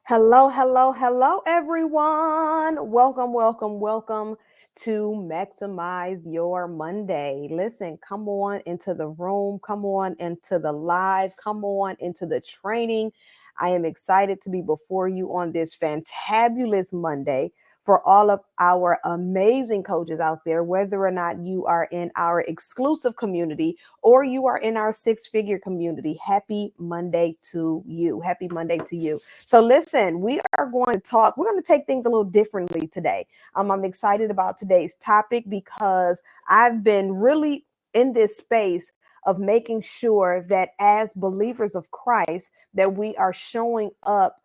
Hello, hello, hello, everyone. Welcome to Maximize Your Monday. Listen, come on into the room, come on into the live, come on into the training. I am excited to be before you on this fantabulous Monday for all of our amazing coaches out there, whether or not you are in our exclusive community or you are in our six-figure community. Happy Monday to you. Happy Monday to you. So listen, we are going to talk. We're going to take things a little differently today. I'm excited about today's topic because I've been really in this space of making sure that as believers of Christ, that we are showing up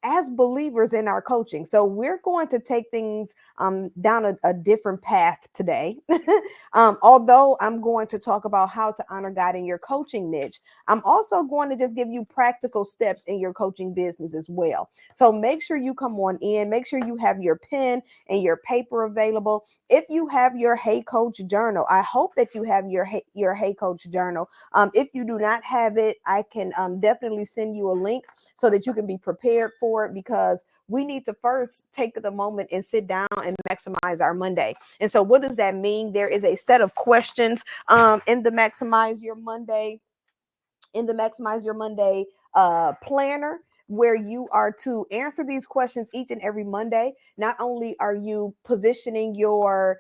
as believers in our coaching. So we're going to take things down a different path today. Although I'm going to talk about how to honor God in your coaching niche, I'm also going to just give you practical steps in your coaching business as well. So make sure you come on in, make sure you have your pen and your paper available. If you have your Hey Coach journal, I hope that you have your Hey Coach journal. If you do not have it, I can definitely send you a link so that you can be prepared for it, because we need to first take the moment and sit down and maximize our Monday. And so what does that mean? There is a set of questions in the Maximize Your Monday planner, where you are to answer these questions each and every Monday. Not only are you positioning your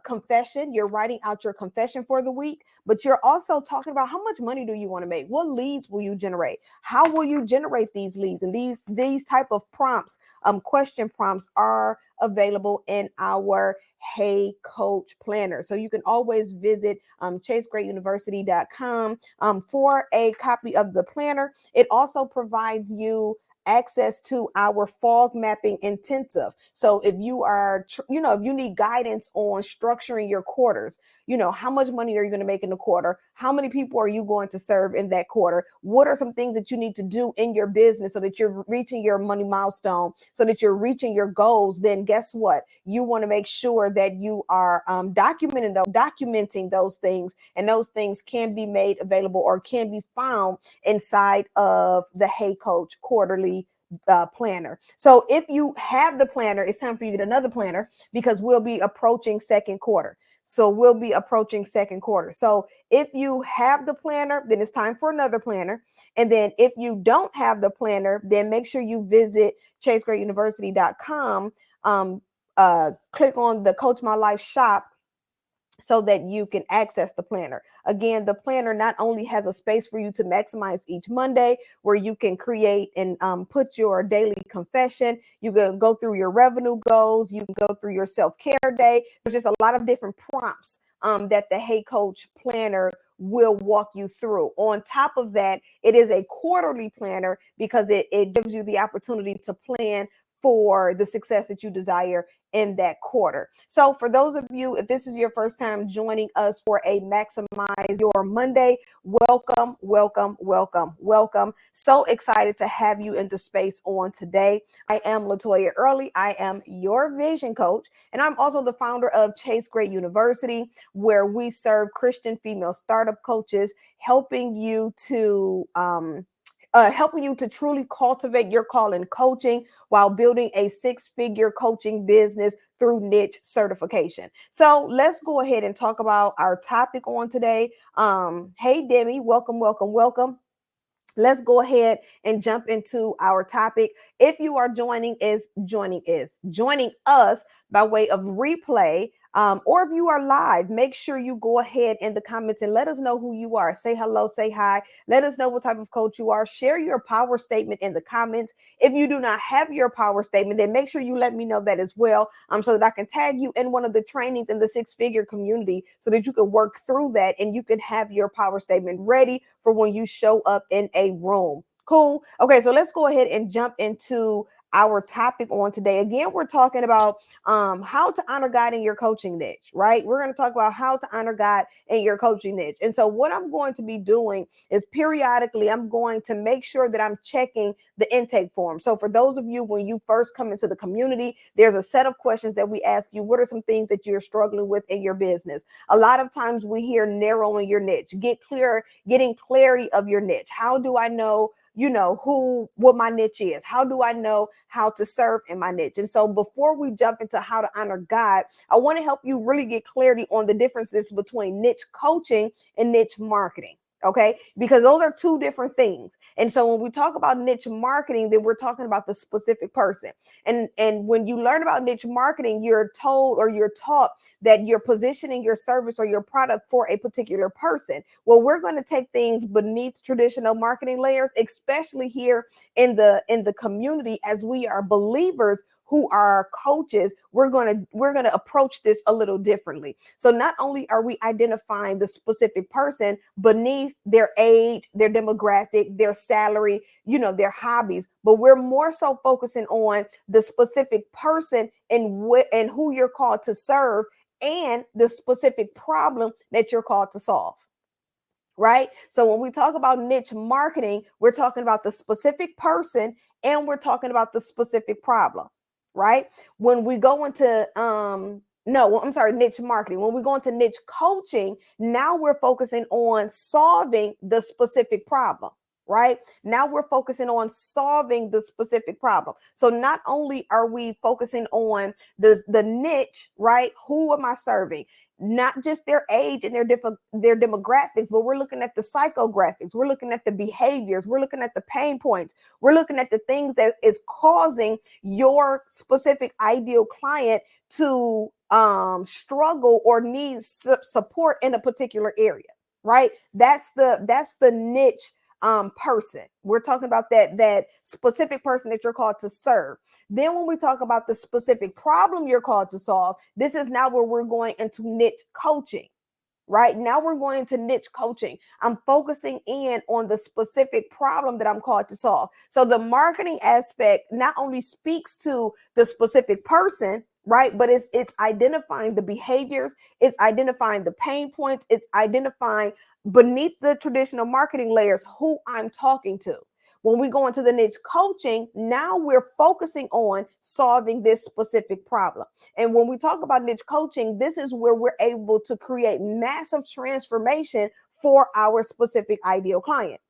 confession, you're writing out your confession for the week, but you're also talking about how much money do you want to make? What leads will you generate? How will you generate these leads? And these type of prompts, question prompts, are available in our Hey Coach planner. So you can always visit chasegreatuniversity.com for a copy of the planner. It also provides you access to our fog mapping intensive. So if you are, if you need guidance on structuring your quarters, how much money are you going to make in a quarter? How many people are you going to serve in that quarter? What are some things that you need to do in your business so that you're reaching your money milestone, so that you're reaching your goals? Then guess what? You want to make sure that you are documenting those things, and those things can be made available or can be found inside of the Hey Coach quarterly planner. So if you have the planner, it's time for you to get another planner, because we'll be approaching second quarter. So if you have the planner, then it's time for another planner. And then if you don't have the planner, then make sure you visit chasegreatuniversity.com. Click on the Coach My Life shop so that you can access the planner. Again, the planner not only has a space for you to maximize each Monday, where you can create and put your daily confession. You can go through your revenue goals. You can go through your self-care day. There's just a lot of different prompts that the Hey Coach planner will walk you through. On top of that, it is a quarterly planner, because it gives you the opportunity to plan for the success that you desire in that quarter. So for those of you, if this is your first time joining us for a Maximize Your Monday, welcome. So excited to have you in the space on today. I am Latoya Early. I am your vision coach, and I'm also the founder of Chase Great University, where we serve Christian female startup coaches, helping you to truly cultivate your call in coaching while building a six-figure coaching business through niche certification. So let's go ahead and talk about our topic on today. Hey, Demi, welcome. Let's go ahead and jump into our topic. If you are joining us by way of replay, or if you are live, make sure you go ahead in the comments and let us know who you are. Say hello, say hi. Let us know what type of coach you are. Share your power statement in the comments. If you do not have your power statement, then make sure you let me know that as well, so that I can tag you in one of the trainings in the six-figure community, so that you can work through that and you can have your power statement ready for when you show up in a room. Cool. Okay, so let's go ahead and jump into our topic on today. Again, we're talking about how to honor God in your coaching niche, right? We're going to talk about how to honor God in your coaching niche. And so what I'm going to be doing is periodically, I'm going to make sure that I'm checking the intake form. So for those of you, when you first come into the community, there's a set of questions that we ask you. What are some things that you're struggling with in your business? A lot of times we hear narrowing your niche, getting clarity of your niche. How do I know, what my niche is? How do I know how to serve in my niche? And so before we jump into how to honor God, I want to help you really get clarity on the differences between niche coaching and niche marketing. Okay, because those are two different things. And so when we talk about niche marketing, then we're talking about the specific person. And when you learn about niche marketing, you're told or you're taught that you're positioning your service or your product for a particular person. Well, we're going to take things beneath traditional marketing layers, especially here in the community, as we are believers who are coaches. We're going to approach this a little differently. So not only are we identifying the specific person beneath their age, their demographic, their salary, their hobbies, but we're more so focusing on the specific person and who you're called to serve, and the specific problem that you're called to solve. Right? So when we talk about niche marketing, we're talking about the specific person and we're talking about the specific problem. Right? When we go into no, I'm sorry, niche marketing. When we go into niche coaching, now we're focusing on solving the specific problem. Right? Now we're focusing on solving the specific problem. So not only are we focusing on the niche, right? Who am I serving? Not just their age and their demographics, but we're looking at the psychographics, we're looking at the behaviors, we're looking at the pain points, we're looking at the things that is causing your specific ideal client to struggle or need support in a particular area. Right? That's the niche person. We're talking about that specific person that you're called to serve. Then when we talk about the specific problem you're called to solve, this is now where we're going into niche coaching. Right? Now we're going into niche coaching. I'm focusing in on the specific problem that I'm called to solve. So the marketing aspect not only speaks to the specific person, right? But it's identifying the behaviors, it's identifying the pain points, it's identifying beneath the traditional marketing layers who I'm talking to. When we go into the niche coaching, now we're focusing on solving this specific problem. And when we talk about niche coaching, this is where we're able to create massive transformation for our specific ideal client.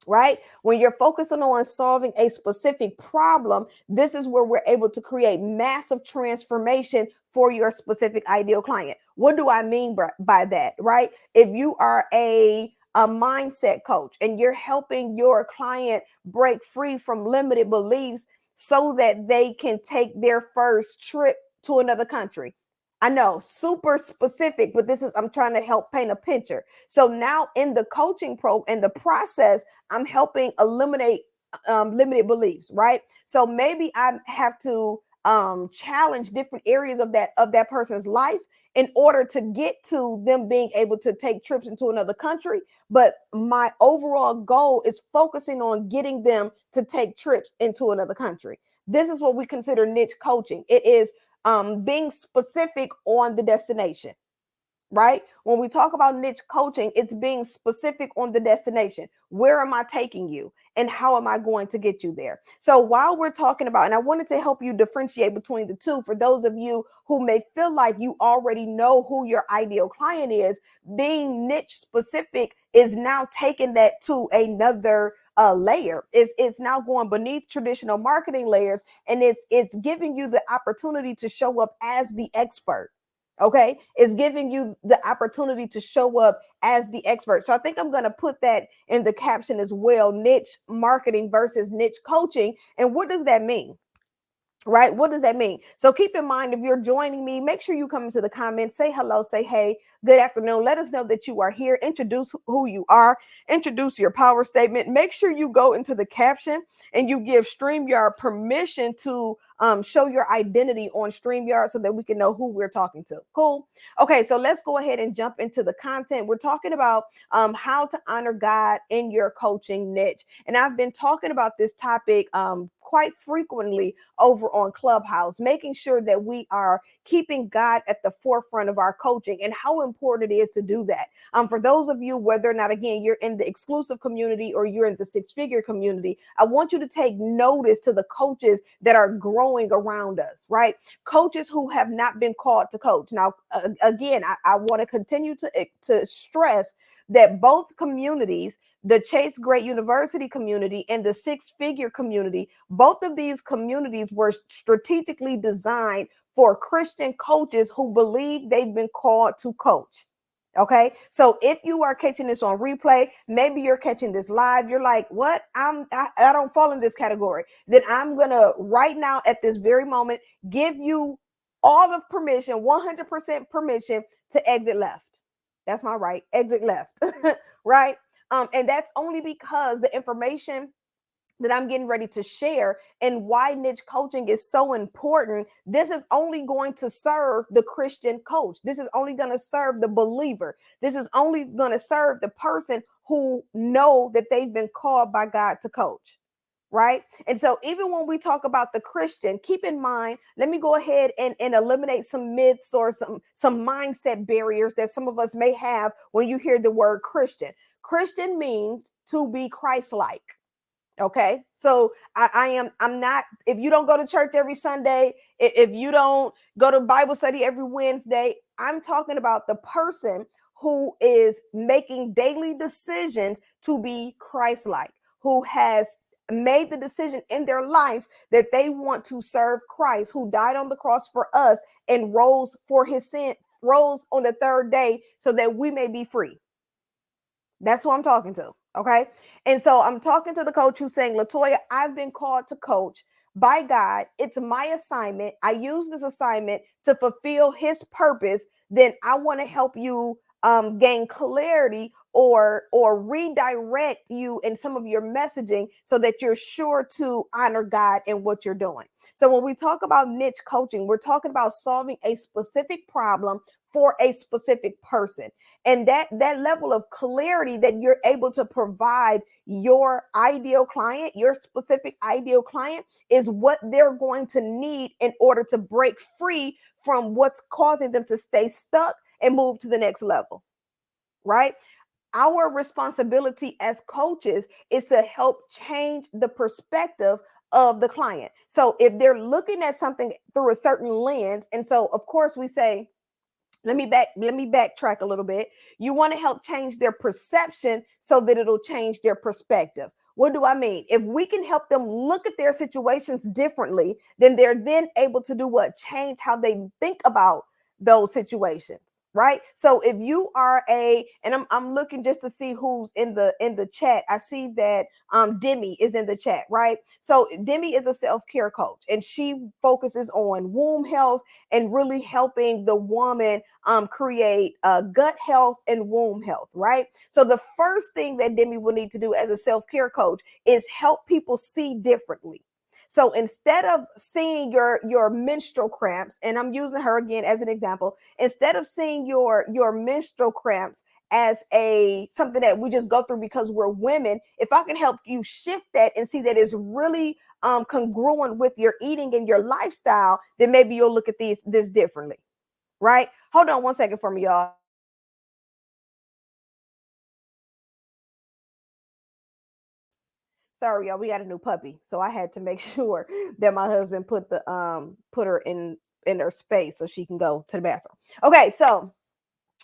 Right? When you're focusing on solving a specific problem, this is where we're able to create massive transformation for your specific ideal client. What do I mean by that? Right? If you are a mindset coach and you're helping your client break free from limited beliefs so that they can take their first trip to another country. I know, super specific, but I'm trying to help paint a picture. So now in the coaching in the process, I'm helping eliminate limited beliefs, right? So maybe I have to challenge different areas of that person's life in order to get to them being able to take trips into another country. But my overall goal is focusing on getting them to take trips into another country. This is what we consider niche coaching. It is being specific on the destination. Right? When we talk about niche coaching, it's being specific on the destination. Where am I taking you? And how am I going to get you there? So while we're talking about, and I wanted to help you differentiate between the two, for those of you who may feel like you already know who your ideal client is, being niche specific is now taking that to another layer. It's now going beneath traditional marketing layers, and it's giving you the opportunity to show up as the expert. Okay, it's giving you the opportunity to show up as the expert. So I think I'm going to put that in the caption as well: niche marketing versus niche coaching. And what does that mean? Right? What does that mean? So keep in mind, if you're joining me, make sure you come into the comments, say hello, say hey, good afternoon. Let us know that you are here. Introduce who you are, introduce your power statement. Make sure you go into the caption and you give StreamYard permission to show your identity on StreamYard so that we can know who we're talking to. Cool. Okay, so let's go ahead and jump into the content. We're talking about how to honor God in your coaching niche. And I've been talking about this topic quite frequently over on Clubhouse, making sure that we are keeping God at the forefront of our coaching and how important it is to do that. For those of you, whether or not, again, you're in the exclusive community or you're in the six-figure community, I want you to take notice to the coaches that are growing around us, right? Coaches who have not been called to coach. Now, again, I want to continue to stress that both communities, the Chase Great University community and the six-figure community, both of these communities were strategically designed for Christian coaches who believe they've been called to coach. Okay, so if you are catching this on replay, maybe you're catching this live, you're like, what? I don't fall in this category. Then I'm gonna right now at this very moment give you all of permission, 100% permission to exit left. That's my right, exit left, right? And that's only because the information that I'm getting ready to share and why niche coaching is so important. This is only going to serve the Christian coach. This is only going to serve the believer. This is only going to serve the person who know that they've been called by God to coach. Right. And so even when we talk about the Christian, keep in mind, let me go ahead and eliminate some myths or some mindset barriers that some of us may have when you hear the word Christian. Christian means to be Christ-like. Okay, so I'm not, if you don't go to church every Sunday, if you don't go to Bible study every Wednesday, I'm talking about the person who is making daily decisions to be Christ-like, who has made the decision in their life that they want to serve Christ, who died on the cross for us and rose for his sin, rose on the third day so that we may be free. That's who I'm talking to. Okay. And so I'm talking to the coach who's saying, Latoya, I've been called to coach by God. It's my assignment. I use this assignment to fulfill his purpose. Then I want to help you gain clarity or redirect you in some of your messaging so that you're sure to honor God in what you're doing. So when we talk about niche coaching, we're talking about solving a specific problem for a specific person, and that level of clarity that you're able to provide your ideal client, your specific ideal client, is what they're going to need in order to break free from what's causing them to stay stuck and move to the next level. Right? Our responsibility as coaches is to help change the perspective of the client. So if they're looking at something through a certain lens, and so of course we say, let me backtrack a little bit. You want to help change their perception so that it'll change their perspective. What do I mean? If we can help them look at their situations differently, then they're then able to do what? Change how they think about those situations, right? So if you are and I'm looking just to see who's in the chat. I see that Demi is in the chat, right? So Demi is a self-care coach and she focuses on womb health and really helping the woman create gut health and womb health, right? So the first thing that Demi will need to do as a self-care coach is help people see differently. So instead of seeing your menstrual cramps, and I'm using her again as an example, instead of seeing your menstrual cramps as a something that we just go through because we're women, if I can help you shift that and see that it's really congruent with your eating and your lifestyle, then maybe you'll look at this differently, right? Hold on one second for me, y'all. Sorry, y'all, we got a new puppy, so I had to make sure that my husband put her in her space so she can go to the bathroom. Okay, so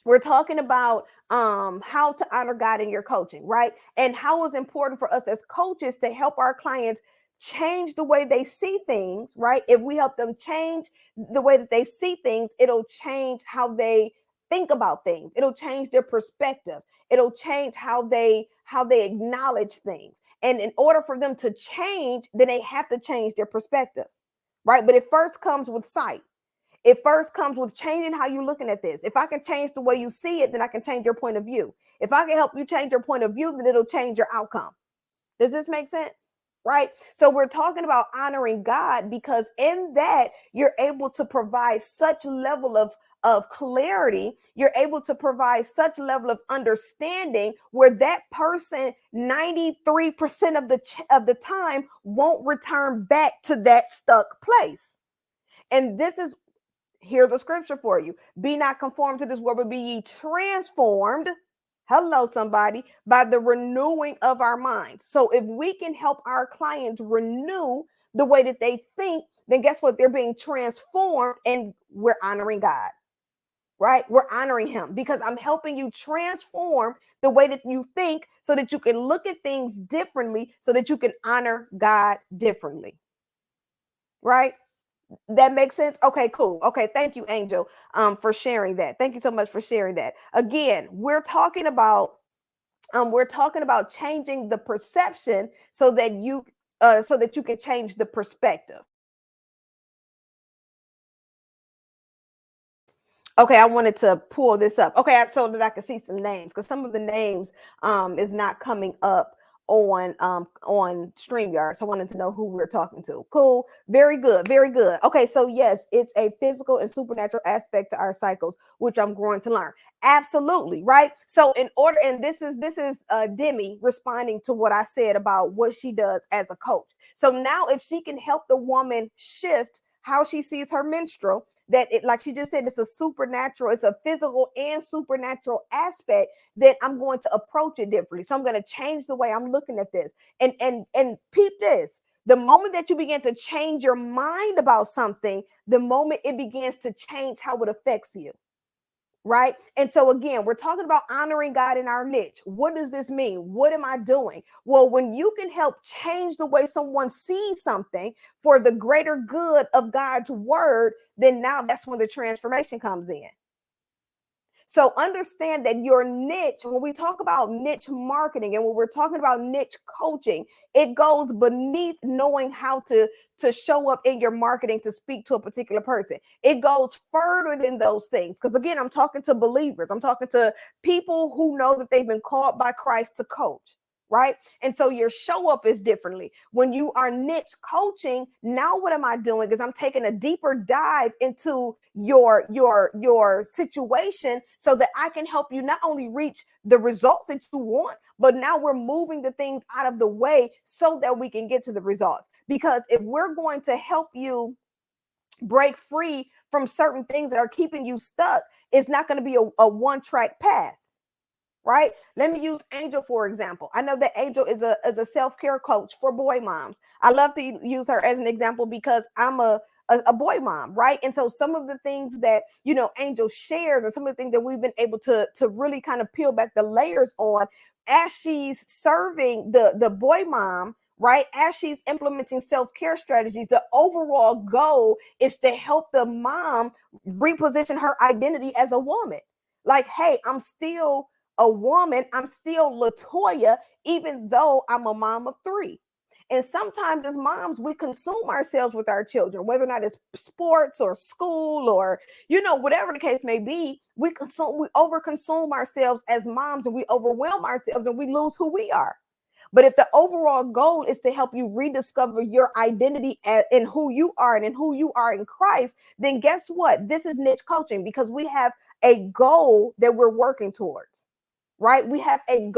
we're talking about how to honor God in your coaching, right? And how it's important for us as coaches to help our clients change the way they see things, right? If we help them change the way that they see things, it'll change how they think about things. It'll change their perspective. It'll change how they acknowledge things. And in order for them to change, then they have to change their perspective, right? But it first comes with sight. It first comes with changing how you're looking at this. If I can change the way you see it, then I can change your point of view. If I can help you change your point of view, then it'll change your outcome. Does this make sense? Right? So we're talking about honoring God because in that you're able to provide such level of clarity, you're able to provide such level of understanding where that person 93% of the time won't return back to that stuck place. And this is, here's a scripture for you. Be not conformed to this world, but be ye transformed. Hello, somebody, by the renewing of our minds. So if we can help our clients renew the way that they think, then guess what? They're being transformed and we're honoring God, right? We're honoring him because I'm helping you transform the way that you think so that you can look at things differently, so that you can honor God differently, right? That makes sense. Okay, cool. Okay, thank you, Angel, for sharing that. Thank you so much for sharing that. Again, we're talking about changing the perception so that you can change the perspective. Okay, I wanted to pull this up. Okay, so that I could see some names because some of the names is not coming up on StreamYard. So I wanted to know who we're talking to. Cool. Very good. Very good. Okay, so yes, it's a physical and supernatural aspect to our cycles, which I'm going to learn. Absolutely, right? So in order, and this is Demi responding to what I said about what she does as a coach. So now if she can help the woman shift how she sees her menstrual, that it, like she just said, it's a supernatural, it's a physical and supernatural aspect, that I'm going to approach it differently. So I'm going to change the way I'm looking at this. And peep this. The moment that you begin to change your mind about something, the moment it begins to change how it affects you. Right. And so again, we're talking about honoring God in our niche. What does this mean? What am I doing? Well, when you can help change the way someone sees something for the greater good of God's word, then now that's when the transformation comes in. So understand that your niche, when we talk about niche marketing and when we're talking about niche coaching, it goes beneath knowing how to show up in your marketing to speak to a particular person. It goes further than those things. Because again, I'm talking to believers. I'm talking to people who know that they've been called by Christ to coach. Right. And so your show up is differently. When you are niche coaching, now what am I doing is I'm taking a deeper dive into your situation so that I can help you not only reach the results that you want, but now we're moving the things out of the way so that we can get to the results. Because if we're going to help you break free from certain things that are keeping you stuck, it's not going to be a one-track path. Right? Let me use Angel for example. I know that Angel is a self-care coach for boy moms. I love to use her as an example because I'm a boy mom, right? And so some of the things that Angel shares and some of the things that we've been able to really kind of peel back the layers on as she's serving the boy mom, right? As she's implementing self-care strategies, the overall goal is to help the mom reposition her identity as a woman. Like, hey, I'm still a woman, I'm still Latoya, even though I'm a mom of three. And sometimes as moms, we consume ourselves with our children, whether or not it's sports or school or, whatever the case may be, we overconsume ourselves as moms and we overwhelm ourselves and we lose who we are. But if the overall goal is to help you rediscover your identity in who you are and in who you are in Christ, then guess what? This is niche coaching because we have a goal that we're working towards. Right? We have a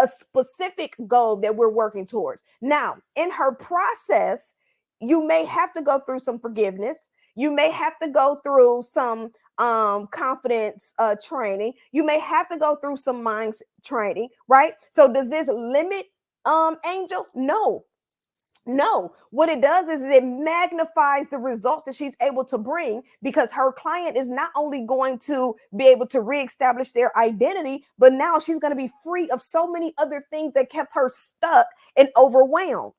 specific goal that we're working towards. Now, in her process, you may have to go through some forgiveness. You may have to go through some confidence training. You may have to go through some minds training, right? So does this limit Angel? No, no, what it does is it magnifies the results that she's able to bring because her client is not only going to be able to reestablish their identity, but now she's going to be free of so many other things that kept her stuck and overwhelmed,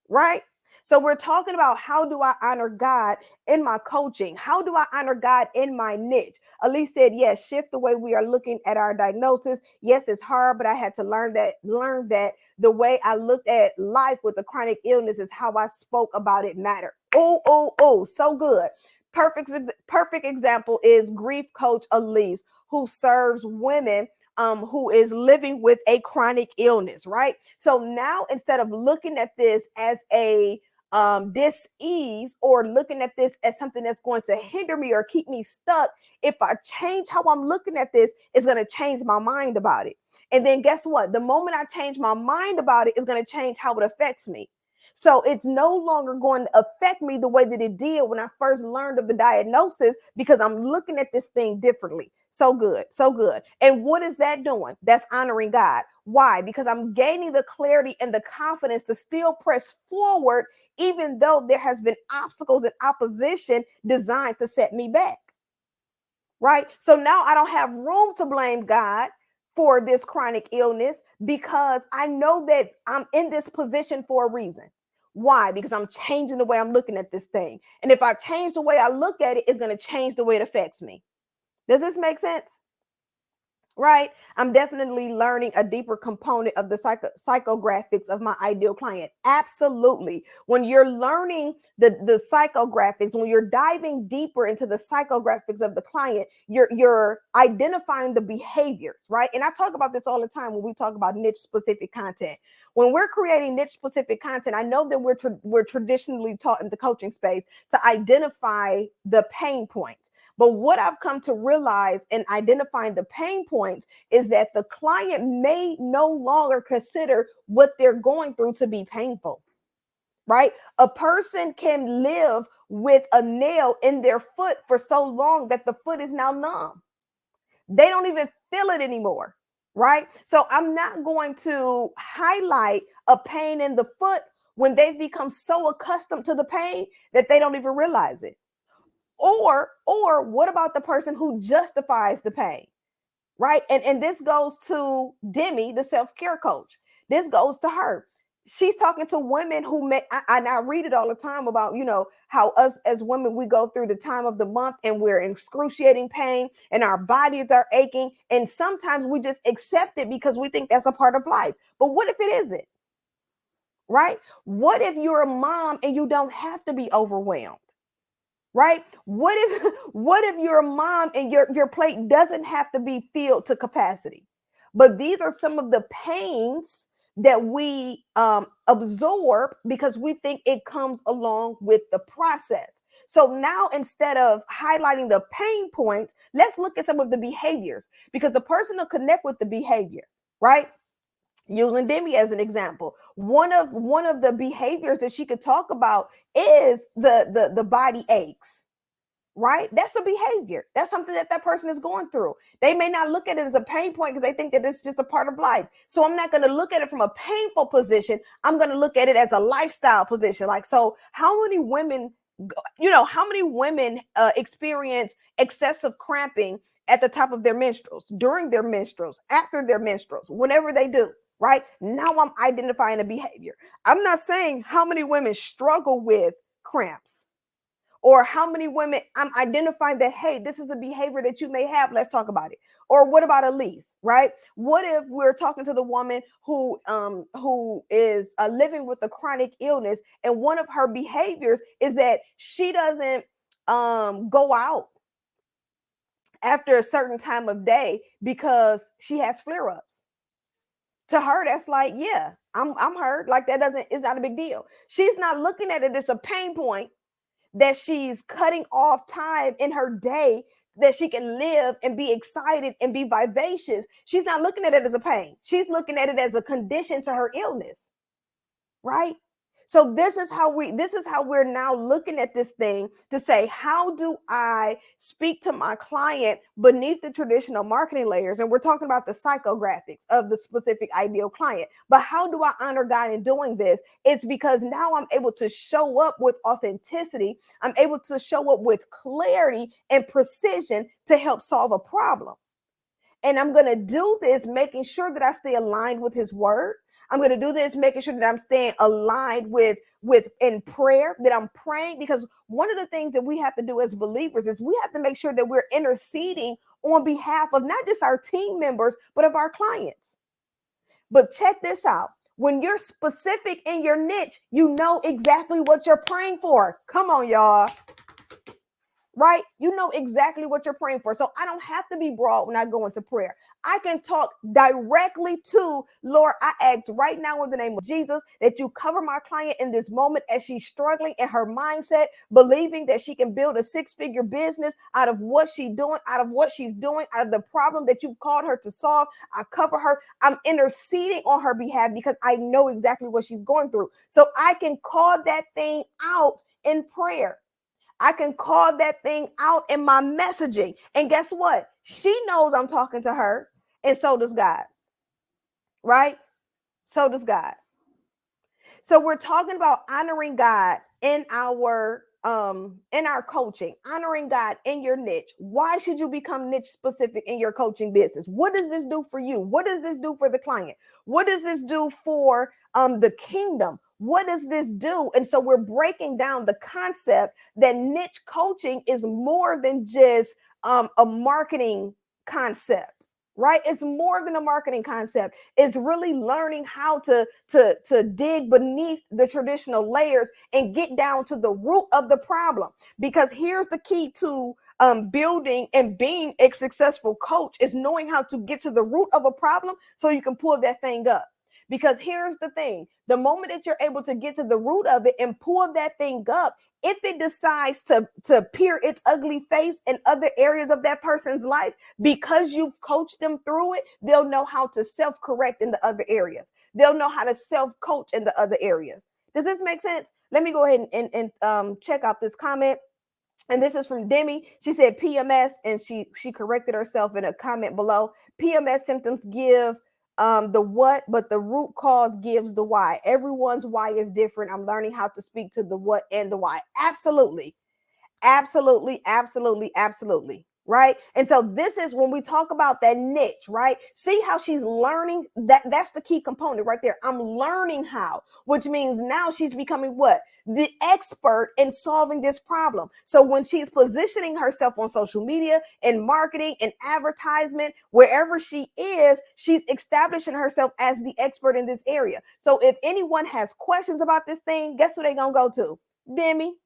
right? So we're talking about how do I honor God in my coaching? How do I honor God in my niche? Elise said, yes, shift the way we are looking at our diagnosis. Yes, it's hard, but I had to learn that the way I looked at life with a chronic illness is how I spoke about it mattered. Oh, so good. Perfect example is grief coach Elise, who serves women who is living with a chronic illness, right? So now instead of looking at this as a dis-ease or looking at this as something that's going to hinder me or keep me stuck, if I change how I'm looking at this, it's going to change my mind about it. And then guess what? The moment I change my mind about it, it's going to change how it affects me. So it's no longer going to affect me the way that it did when I first learned of the diagnosis, because I'm looking at this thing differently. So good, so good. And what is that doing? That's honoring God. Why? Because I'm gaining the clarity and the confidence to still press forward, even though there has been obstacles and opposition designed to set me back. Right? So now I don't have room to blame God for this chronic illness, because I know that I'm in this position for a reason. Why? Because I'm changing the way I'm looking at this thing. And if I change the way I look at it, it's going to change the way it affects me. Does this make sense? Right? I'm definitely learning a deeper component of the psychographics of my ideal client. Absolutely. When you're learning the psychographics, when you're diving deeper into the psychographics of the client, you're identifying the behaviors, right? And I talk about this all the time when we talk about niche specific content. When we're creating niche specific content, I know that we're traditionally taught in the coaching space to identify the pain points. But what I've come to realize in identifying the pain points is that the client may no longer consider what they're going through to be painful, right? A person can live with a nail in their foot for so long that the foot is now numb. They don't even feel it anymore, right? So I'm not going to highlight a pain in the foot when they've become so accustomed to the pain that they don't even realize it. Or what about the person who justifies the pain, right? And this goes to Demi, the self-care coach. This goes to her. She's talking to women who and I read it all the time about, how us as women, we go through the time of the month and we're in excruciating pain and our bodies are aching. And sometimes we just accept it because we think that's a part of life. But what if it isn't, right? What if you're a mom and you don't have to be overwhelmed? Right? What if you're a mom and your plate doesn't have to be filled to capacity? But these are some of the pains that we absorb because we think it comes along with the process. So now, instead of highlighting the pain points, let's look at some of the behaviors, because the person will connect with the behavior, right? Using Demi as an example, one of the behaviors that she could talk about is the body aches, right? That's a behavior. That's something that person is going through. They may not look at it as a pain point because they think that it's just a part of life. So I'm not going to look at it from a painful position. I'm going to look at it as a lifestyle position. Like, so how many women, experience excessive cramping at the top of their menstruals, during their menstruals, after their menstruals, whenever they do? Right now, I'm identifying a behavior. I'm not saying how many women struggle with cramps, or how many women. I'm identifying that, hey, this is a behavior that you may have. Let's talk about it. Or what about Elise, right? What if we're talking to the woman who is living with a chronic illness, and one of her behaviors is that she doesn't go out after a certain time of day because she has flare-ups? To her, that's like, yeah, I'm hurt. Like, it's not a big deal. She's not looking at it as a pain point that she's cutting off time in her day that she can live and be excited and be vivacious. She's not looking at it as a pain. She's looking at it as a condition to her illness, right? So this is how we're now looking at this thing to say, how do I speak to my client beneath the traditional marketing layers? And we're talking about the psychographics of the specific ideal client. But how do I honor God in doing this? It's because now I'm able to show up with authenticity. I'm able to show up with clarity and precision to help solve a problem. And I'm going to do this making sure that I stay aligned with his word. I'm going to do this making sure that I'm staying aligned with in prayer, that I'm praying, because one of the things that we have to do as believers is we have to make sure that we're interceding on behalf of not just our team members, but of our clients. But check this out. When you're specific in your niche, you know exactly what you're praying for. Come on, y'all. right? You know exactly what you're praying for. So I don't have to be broad when I go into prayer. I can talk directly to Lord. I ask right now in the name of Jesus that you cover my client in this moment as she's struggling in her mindset, believing that she can build a six-figure business out of what she's doing, out of the problem that you've called her to solve. I cover her. I'm interceding on her behalf because I know exactly what she's going through. So I can call that thing out in prayer. I can call that thing out in my messaging. And guess what? She knows I'm talking to her, and so does God, right? So does God. So we're talking about honoring God in our coaching, honoring God in your niche. Why should you become niche specific in your coaching business? What does this do for you? What does this do for the client? What does this do for the kingdom? What does this do? And so we're breaking down the concept that niche coaching is more than just a marketing concept. Right? It's more than a marketing concept. It's really learning how to dig beneath the traditional layers and get down to the root of the problem. Because here's the key to building and being a successful coach is knowing how to get to the root of a problem so you can pull that thing up. Because here's the thing, the moment that you're able to get to the root of it and pull that thing up, if it decides to peer its ugly face in other areas of that person's life, because you've coached them through it, they'll know how to self-correct in the other areas. They'll know how to self-coach in the other areas. Does this make sense? Let me go ahead and check out this comment. And this is from Demi. She said PMS, and she corrected herself in a comment below. PMS symptoms give the what, but the root cause gives the why. Everyone's why is different. I'm learning how to speak to the what and the why. Absolutely. Absolutely, absolutely, absolutely. Right. And so this is when we talk about that niche, right? See how she's learning that's the key component right there. I'm learning how, which means now she's becoming what? The expert in solving this problem. So when she's positioning herself on social media and marketing and advertisement, wherever she is, she's establishing herself as the expert in this area. So if anyone has questions about this thing, guess who they're going to go to? Demi.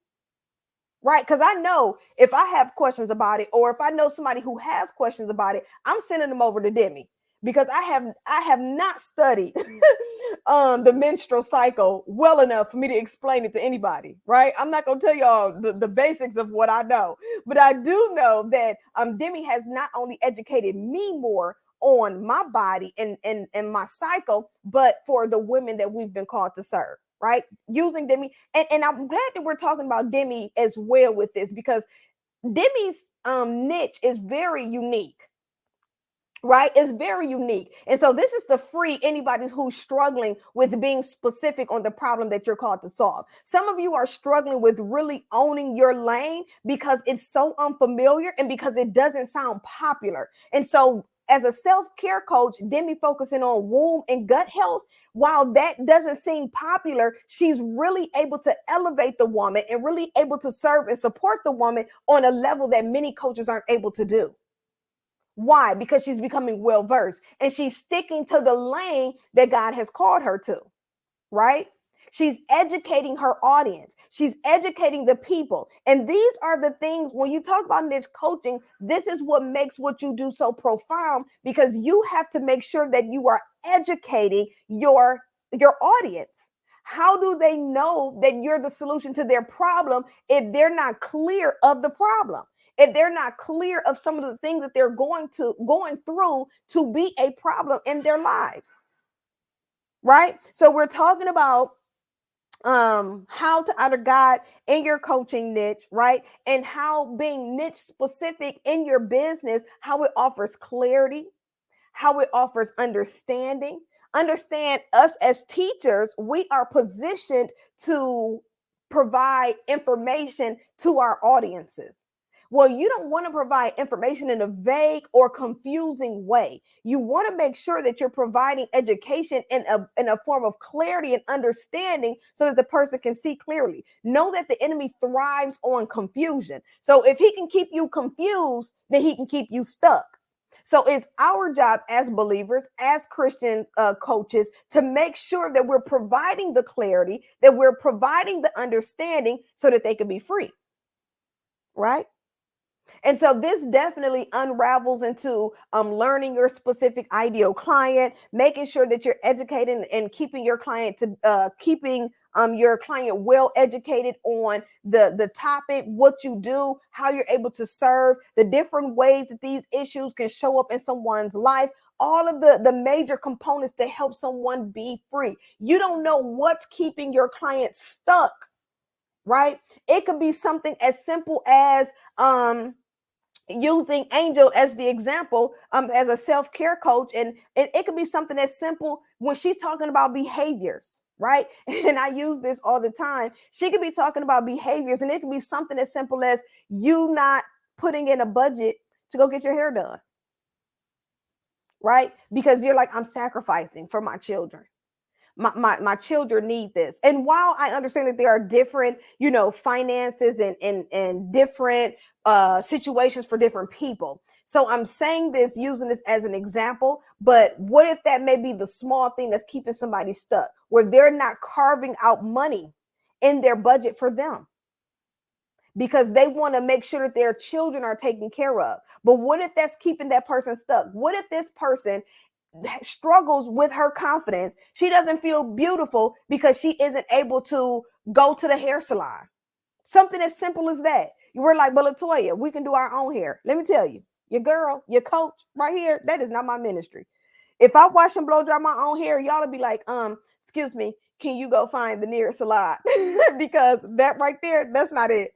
Right? Because I know if I have questions about it, or if I know somebody who has questions about it, I'm sending them over to Demi, because I have not studied the menstrual cycle well enough for me to explain it to anybody. Right? I'm not going to tell y'all the basics of what I know, but I do know that Demi has not only educated me more on my body and my cycle, but for the women that we've been called to serve. Right? Using Demi. And I'm glad that we're talking about Demi as well with this, because Demi's niche is very unique. Right? It's very unique. And so this is to free anybody who's struggling with being specific on the problem that you're called to solve. Some of you are struggling with really owning your lane because it's so unfamiliar and because it doesn't sound popular. And so as a self-care coach, Demi focusing on womb and gut health, while that doesn't seem popular, she's really able to elevate the woman and really able to serve and support the woman on a level that many coaches aren't able to do. Why? Because she's becoming well versed and she's sticking to the lane that God has called her to, right? She's educating her audience. She's educating the people. And these are the things, when you talk about niche coaching, this is what makes what you do so profound, because you have to make sure that you are educating your audience. How do they know that you're the solution to their problem if they're not clear of the problem? If they're not clear of some of the things that they're going through to be a problem in their lives. Right? So we're talking about how to honor God in your coaching niche, right? And how being niche specific in your business, how it offers clarity, how it offers understanding. Understand, us as teachers, we are positioned to provide information to our audiences. Well, you don't want to provide information in a vague or confusing way. You want to make sure that you're providing education in a form of clarity and understanding so that the person can see clearly. Know that the enemy thrives on confusion. So if he can keep you confused, then he can keep you stuck. So it's our job as believers, as Christian coaches, to make sure that we're providing the clarity, that we're providing the understanding so that they can be free. Right? And so this definitely unravels into learning your specific ideal client, making sure that you're educating and keeping your client to keeping your client well educated on the topic, what you do, how you're able to serve, the different ways that these issues can show up in someone's life, all of the major components to help someone be free. You don't know what's keeping your client stuck, right? It could be something as simple as using Angel as the example as a self-care coach, and it could be something as simple when she's talking about behaviors, right? And I use this all the time. She could be talking about behaviors, and it could be something as simple as you not putting in a budget to go get your hair done, right? Because you're like, I'm sacrificing for my children. My children need this. And while I understand that there are different, finances and different situations for different people, so I'm saying this using this as an example. But what if that may be the small thing that's keeping somebody stuck, where they're not carving out money in their budget for them because they want to make sure that their children are taken care of? But what if that's keeping that person stuck? What if this person struggles with her confidence? She doesn't feel beautiful because she isn't able to go to the hair salon. Something as simple as that. You were like, well, Latoya, we can do our own hair. Let me tell you, your girl, your coach right here, that is not my ministry. If I wash and blow dry my own hair, y'all will be like, excuse me, can you go find the nearest salon? Because that right there, that's not it.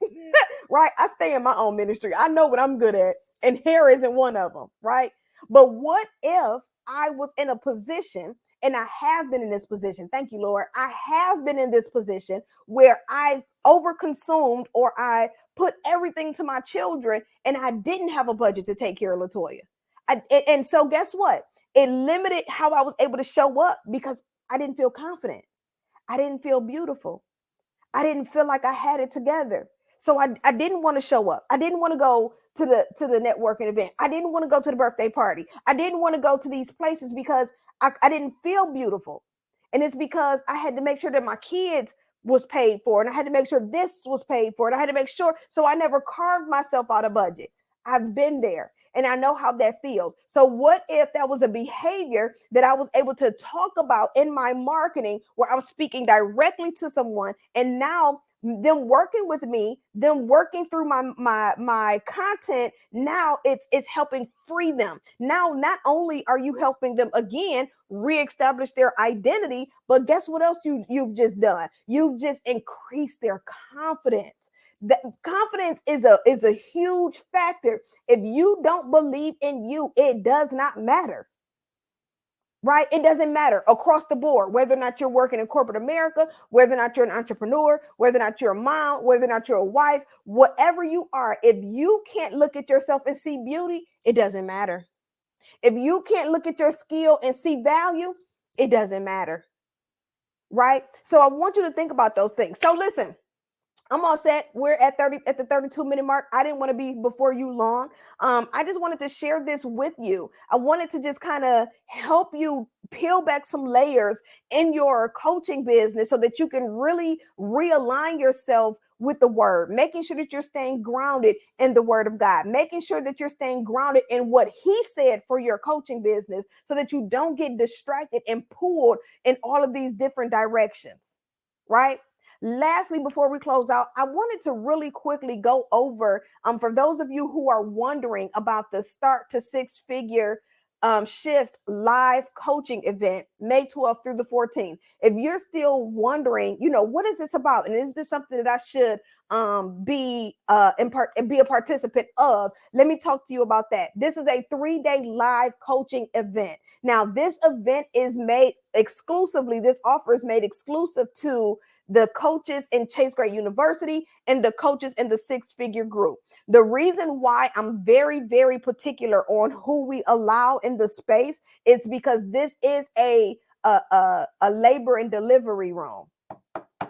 Right? I stay in my own ministry. I know what I'm good at, and hair isn't one of them, right? But what if I was in a position, and I have been in this position? Thank you, Lord. I have been in this position where I overconsumed or I put everything to my children, and I didn't have a budget to take care of Latoya. And so guess what? It limited how I was able to show up because I didn't feel confident. I didn't feel beautiful. I didn't feel like I had it together. So I didn't want to show up. I didn't want to go to the networking event. I didn't want to go to the birthday party. I didn't want to go to these places because I didn't feel beautiful. And it's because I had to make sure that my kids was paid for, and I had to make sure this was paid for, and I had to make sure. So I never carved myself out of budget. I've been there, and I know how that feels. So what if that was a behavior that I was able to talk about in my marketing, where I'm speaking directly to someone, and now them working with me, them working through my content, now it's helping free them. Now not only are you helping them again reestablish their identity, but guess what else you've just done? You've just increased their confidence. That confidence is a huge factor. If you don't believe in you, it does not matter. Right? It doesn't matter across the board, whether or not you're working in corporate America, whether or not you're an entrepreneur, whether or not you're a mom, whether or not you're a wife, whatever you are. If you can't look at yourself and see beauty, it doesn't matter. If you can't look at your skill and see value, it doesn't matter. Right? So I want you to think about those things. So listen, I'm all set. We're at the 32-minute mark. I didn't want to be before you long. I just wanted to share this with you. I wanted to just kind of help you peel back some layers in your coaching business so that you can really realign yourself with the word, making sure that you're staying grounded in the word of God, making sure that you're staying grounded in what he said for your coaching business so that you don't get distracted and pulled in all of these different directions, right? Lastly, before we close out, I wanted to really quickly go over for those of you who are wondering about the Start to Six Figure Shift live coaching event, May 12th through the 14th. If you're still wondering, what is this about? And is this something that I should be a participant of? Let me talk to you about that. This is a 3-day live coaching event. Now, this event is made exclusively, this offer is made exclusive to the coaches in Chase Great University and the coaches in the six-figure group. The reason why I'm very, very particular on who we allow in the space is because this is a labor and delivery room,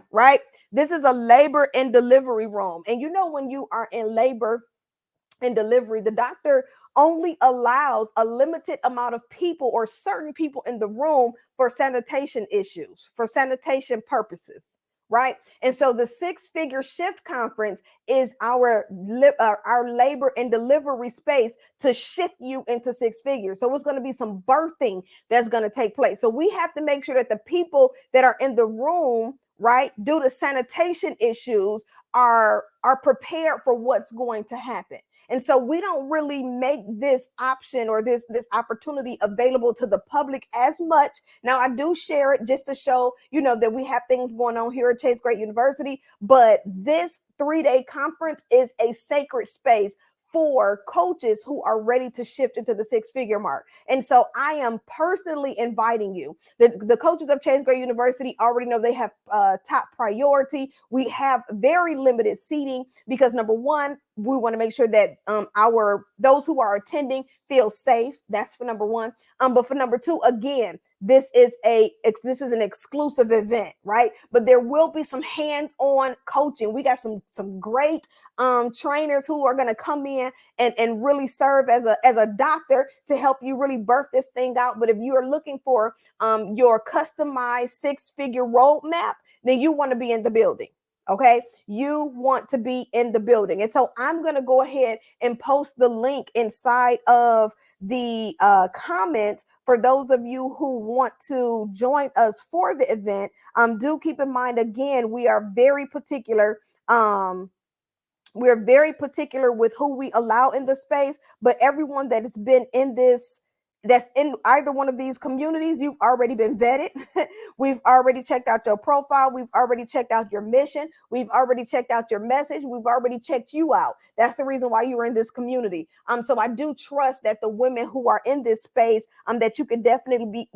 right? This is a labor and delivery room. And when you are in labor and delivery, the doctor only allows a limited amount of people or certain people in the room for sanitation issues, for sanitation purposes. right? And so the six-figure shift conference is our labor and delivery space to shift you into six figures. So it's going to be some birthing that's going to take place. So we have to make sure that the people that are in the room, right, due to sanitation issues, are prepared for what's going to happen. And so we don't really make this option or this opportunity available to the public as much. Now I do share it just to show, that we have things going on here at Chase Great University, but this 3-day conference is a sacred space for coaches who are ready to shift into the six-figure mark. And so I am personally inviting you. The coaches of Chase Great University already know they have top priority. We have very limited seating because number one, we want to make sure that those who are attending feel safe. That's for number one. But for number two, again, this is an exclusive event, right? But there will be some hands-on coaching. We got some great trainers who are going to come in and really serve as a doctor to help you really birth this thing out. But if you are looking for your customized six-figure roadmap, then you want to be in the building. Okay, you want to be in the building. And so I'm going to go ahead and post the link inside of the comments for those of you who want to join us for the event. Do keep in mind, again, we are very particular. We're very particular with who we allow in the space, but everyone that has been that's in either one of these communities, you've already been vetted. We've already checked out your profile. We've already checked out your mission. We've already checked out your message. We've already checked you out. That's the reason why you are in this community. So I do trust that the women who are in this space, that you can definitely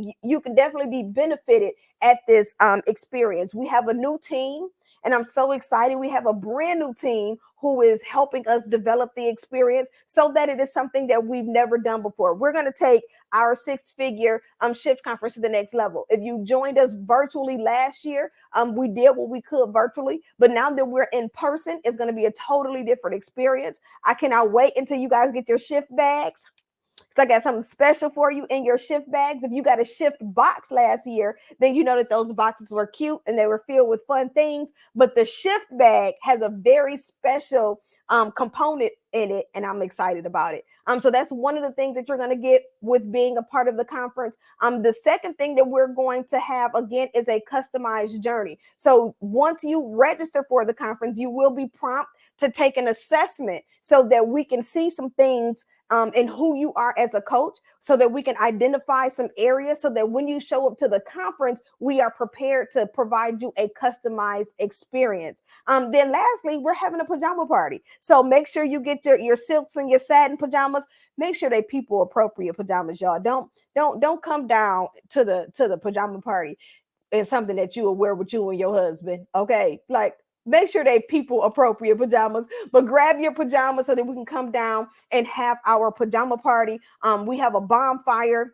be benefited at this experience. We have a new team. And I'm so excited. We have a brand new team who is helping us develop the experience so that it is something that we've never done before. We're going to take our six-figure shift conference to the next level. If you joined us virtually last year, we did what we could virtually. But now that we're in person, it's going to be a totally different experience. I cannot wait until you guys get your shift bags. So I got something special for you in your shift bags. If you got a shift box last year, then you know that those boxes were cute and they were filled with fun things. But the shift bag has a very special component in it, and I'm excited about it. So that's one of the things that you're going to get with being a part of the conference. The second thing that we're going to have, again, is a customized journey. So once you register for the conference, you will be prompted to take an assessment so that we can see some things and who you are as a coach, so that we can identify some areas so that when you show up to the conference, we are prepared to provide you a customized experience. Then lastly, we're having a pajama party. So make sure you get your silks and your satin pajamas. Make sure they people appropriate pajamas, y'all. Don't come down to the pajama party in something that you will wear with you and your husband. Okay. Like, make sure they people appropriate pajamas, but grab your pajamas so that we can come down and have our pajama party. We have a bonfire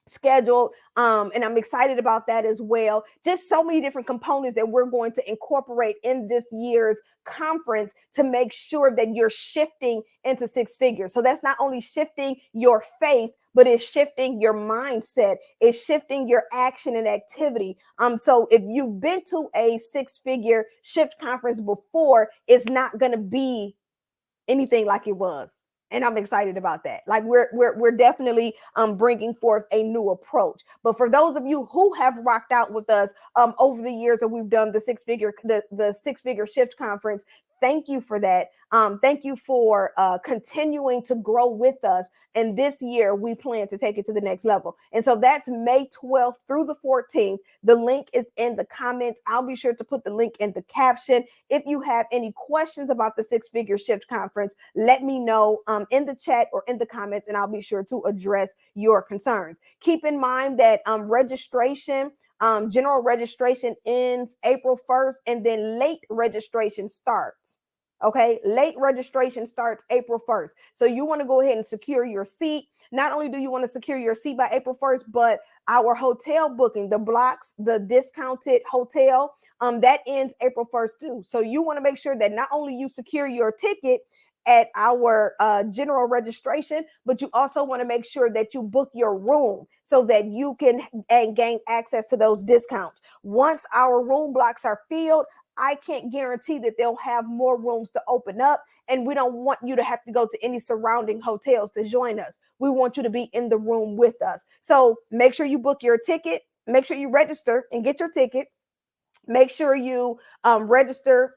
scheduled, and I'm excited about that as well. Just so many different components that we're going to incorporate in this year's conference to make sure that you're shifting into six figures. So that's not only shifting your faith, but it's shifting your mindset. It's shifting your action and activity. So if you've been to a six-figure shift conference before, it's not going to be anything like it was. And I'm excited about that. Like we're definitely bringing forth a new approach. But for those of you who have rocked out with us over the years that we've done the six-figure shift conference, thank you for that. Thank you for continuing to grow with us. And this year, we plan to take it to the next level. And so that's May 12th through the 14th. The link is in the comments. I'll be sure to put the link in the caption. If you have any questions about the six-figure shift conference, let me know in the chat or in the comments, and I'll be sure to address your concerns. Keep in mind that general registration ends April 1st, and then late registration starts. Okay, late registration starts April 1st. So you want to go ahead and secure your seat. Not only do you want to secure your seat by April 1st, but our hotel booking, the blocks, the discounted hotel, that ends April 1st too. So you want to make sure that not only you secure your ticket at our general registration, but you also want to make sure that you book your room so that you can gain access to those discounts. Once our room blocks are filled, I can't guarantee that they'll have more rooms to open up. And we don't want you to have to go to any surrounding hotels to join us. We want you to be in the room with us. So make sure you book your ticket, make sure you register and get your ticket. Make sure you register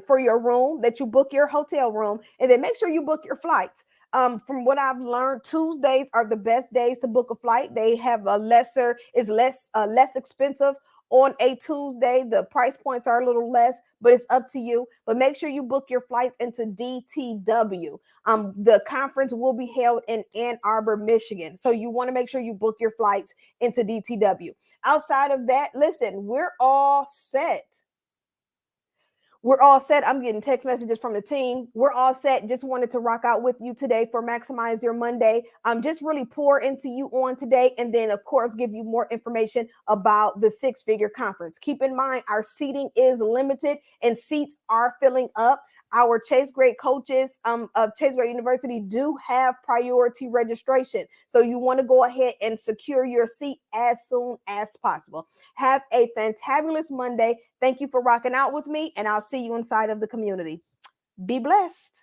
for your room, that you book your hotel room, and then make sure you book your flights. From what I've learned, Tuesdays are the best days to book a flight. They have a less expensive on a Tuesday. The price points are a little less, but it's up to you. But make sure you book your flights into DTW. The conference will be held in Ann Arbor, Michigan. So you want to make sure you book your flights into DTW. Outside of that, listen, we're all set. We're all set. I'm getting text messages from the team. We're all set. Just wanted to rock out with you today for Maximize Your Monday. Just really pour into you on today, and then of course give you more information about the six-figure conference. Keep in mind, our seating is limited and seats are filling up. Our Chase Grade coaches of Chase Grade University do have priority registration. So you want to go ahead and secure your seat as soon as possible. Have a fantabulous Monday. Thank you for rocking out with me, and I'll see you inside of the community. Be blessed.